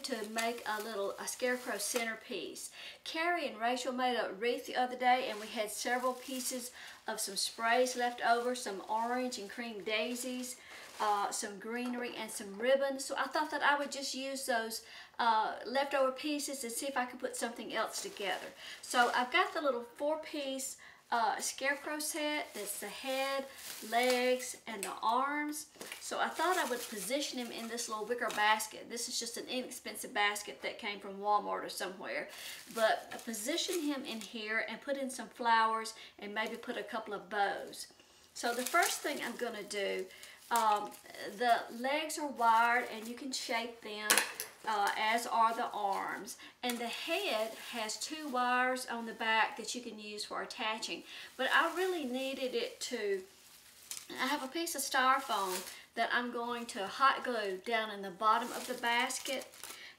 to make a scarecrow centerpiece. Carrie and Rachel made a wreath the other day, and we had several pieces of some sprays left over, some orange and cream daisies, some greenery, and some ribbon. So I thought that I would just use those leftover pieces and see if I could put something else together. So I've got the little 4-piece scarecrow set. That's the head, legs, and the arms. So I thought I would position him in this little wicker basket. This is just an inexpensive basket that came from Walmart or somewhere. But I position him in here and put in some flowers and maybe put a couple of bows. So the first thing I'm going to do, the legs are wired and you can shape them as are the arms, and the head has 2 wires on the back that you can use for attaching, but I really needed it to, I have a piece of styrofoam that I'm going to hot glue down in the bottom of the basket,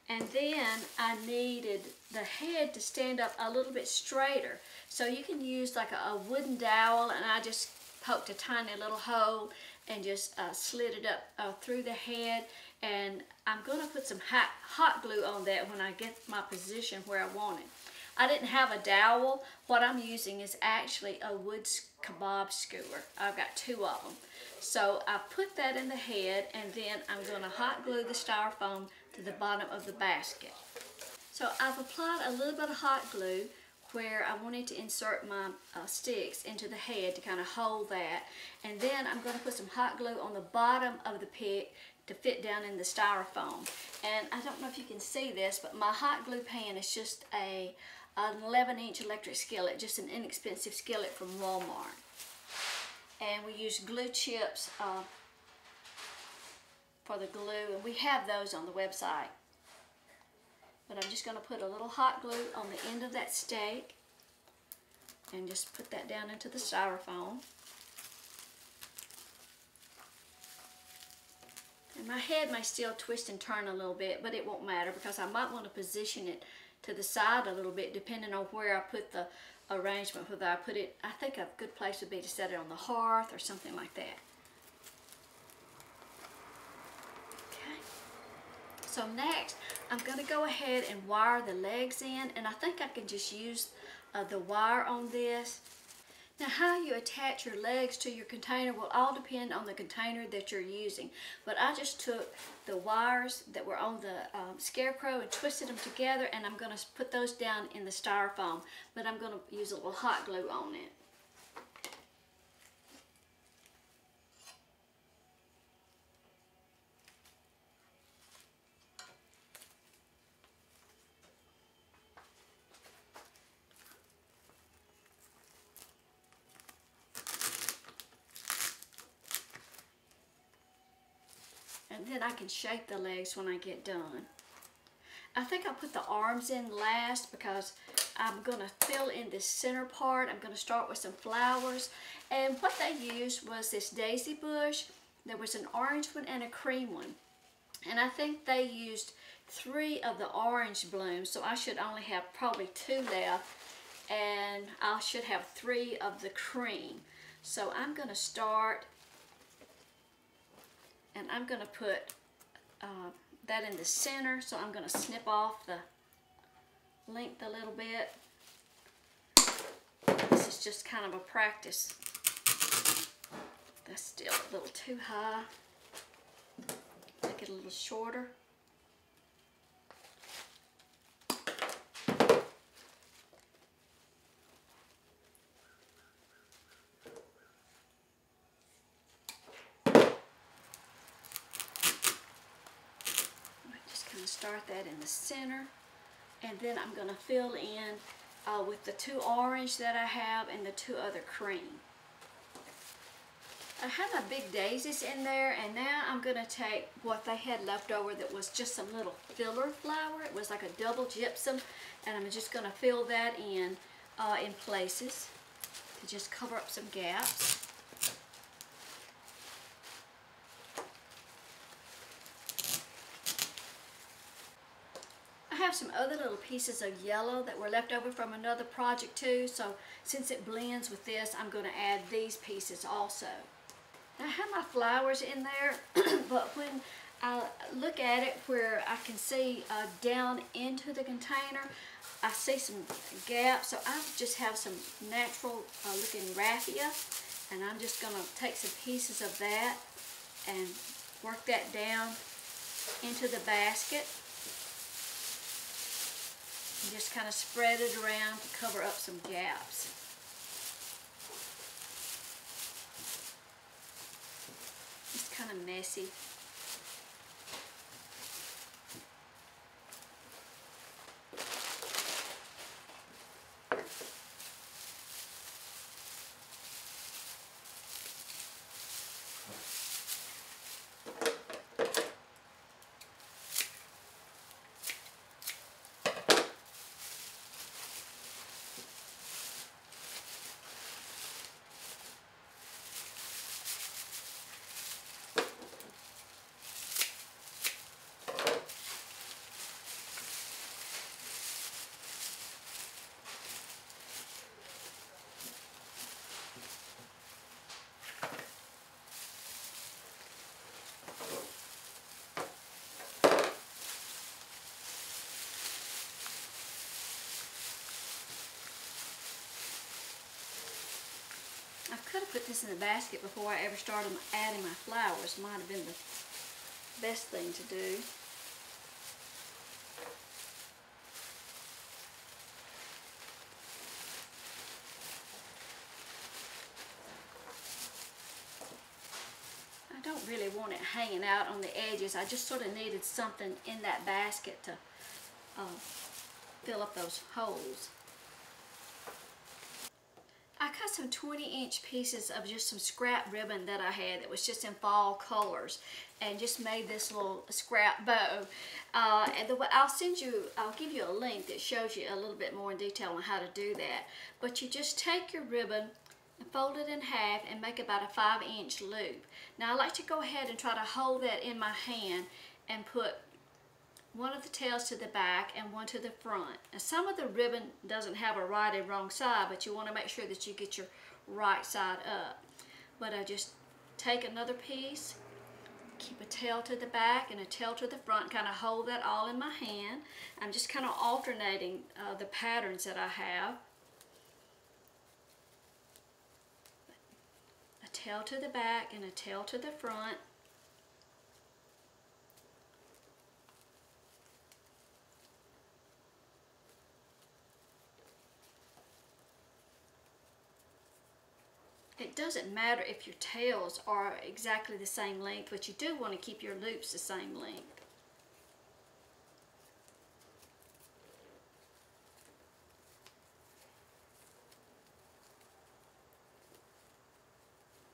and then I needed the head to stand up a little bit straighter, so you can use like a wooden dowel, and I just poked a tiny little hole and just slid it up through the head, and I'm going to put some hot glue on that when I get my position where I want it. I didn't have a dowel. What I'm using is actually a wood kebab skewer. I've got 2 of them. So I put that in the head, and then I'm going to hot glue the styrofoam to the bottom of the basket. So I've applied a little bit of hot glue where I wanted to insert my sticks into the head to kind of hold that, and then I'm going to put some hot glue on the bottom of the pick to fit down in the styrofoam. And I don't know if you can see this, but my hot glue pan is just an 11-inch electric skillet, just an inexpensive skillet from Walmart. And we use glue chips for the glue, and we have those on the website. But I'm just going to put a little hot glue on the end of that stake and just put that down into the styrofoam. And my head may still twist and turn a little bit, but it won't matter because I might want to position it to the side a little bit depending on where I put the arrangement, whether I put it, I think a good place would be to set it on the hearth or something like that. Okay. So next, I'm going to go ahead and wire the legs in, and I think I can just use the wire on this. Now, how you attach your legs to your container will all depend on the container that you're using, but I just took the wires that were on the Scarecrow and twisted them together, and I'm going to put those down in the styrofoam, but I'm going to use a little hot glue on it. And then I can shape the legs when I get done. I think I'll put the arms in last because I'm going to fill in this center part. I'm going to start with some flowers. And what they used was this daisy bush. There was an orange one and a cream one. And I think they used 3 of the orange blooms, so I should only have probably 2 left. And I should have 3 of the cream. So I'm going to start, and I'm going to put that in the center, so I'm going to snip off the length a little bit. This is just kind of a practice. That's still a little too high. Make it a little shorter. Start that in the center, and then I'm going to fill in with the 2 orange that I have and the 2 other cream. I have my big daisies in there, and now I'm going to take what they had left over that was just some little filler flower. It was like a double gypsum, and I'm just going to fill that in places to just cover up some gaps. I have some other little pieces of yellow that were left over from another project too, so since it blends with this, I'm going to add these pieces also. Now, I have my flowers in there, but when I look at it where I can see down into the container. I see some gaps, so I just have some natural looking raffia, and I'm just going to take some pieces of that and work that down into the basket. And just kind of spread it around to cover up some gaps. It's kind of messy. I could have put this in the basket before I ever started adding my flowers. Might have been the best thing to do. I don't really want it hanging out on the edges. I just sort of needed something in that basket to fill up those holes. I cut some 20-inch pieces of just some scrap ribbon that I had that was just in fall colors, and just made this little scrap bow. I'll give you a link that shows you a little bit more in detail on how to do that. But you just take your ribbon and fold it in half and make about a 5-inch loop. Now I like to go ahead and try to hold that in my hand and put one of the tails to the back and one to the front. And some of the ribbon doesn't have a right and wrong side, but you want to make sure that you get your right side up. But I just take another piece, keep a tail to the back and a tail to the front, kind of hold that all in my hand. I'm just kind of alternating the patterns that I have. A tail to the back and a tail to the front. It doesn't matter if your tails are exactly the same length, but you do want to keep your loops the same length.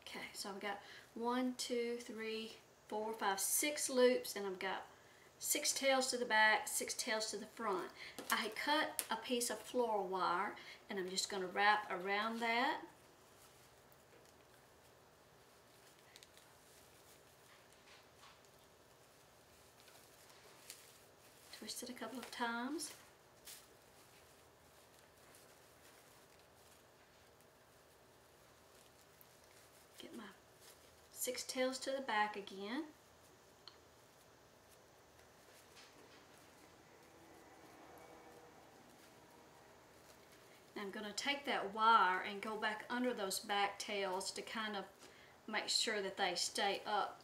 Okay, so I've got 1, 2, 3, 4, 5, 6 loops, and I've got 6 tails to the back, 6 tails to the front. I had cut a piece of floral wire, and I'm just going to wrap around that. Twist it a couple of times. Get my 6 tails to the back again. Now I'm going to take that wire and go back under those back tails to kind of make sure that they stay up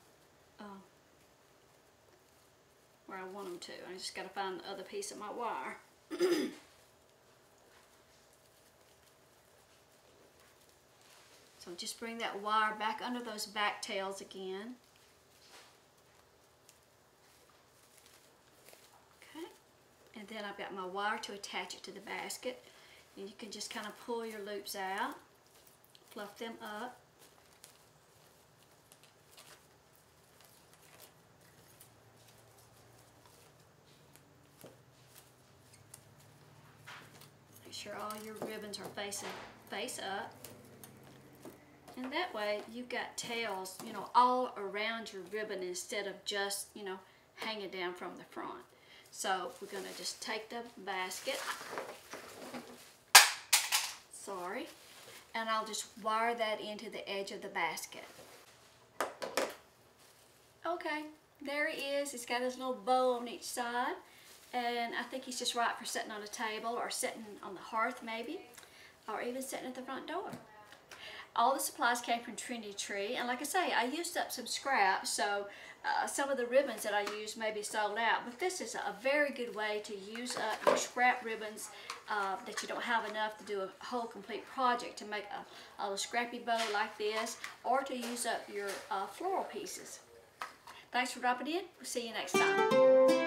where I want them to. I just got to find the other piece of my wire. So just bring that wire back under those back tails again. Okay, and then I've got my wire to attach it to the basket, and you can just kind of pull your loops out, fluff them up. Make sure all your ribbons are face up. And that way you've got tails, all around your ribbon instead of just, hanging down from the front. So we're going to just take the basket, and I'll just wire that into the edge of the basket. Okay, There he is. He's got his little bow on each side. And I think he's just right for sitting on a table or sitting on the hearth maybe, or even sitting at the front door. All the supplies came from Trendy Tree, and like I say, I used up some scraps, so some of the ribbons that I used may be sold out, but this is a very good way to use up your scrap ribbons that you don't have enough to do a whole complete project, to make a little scrappy bow like this, or to use up your floral pieces. Thanks for dropping in. We'll see you next time.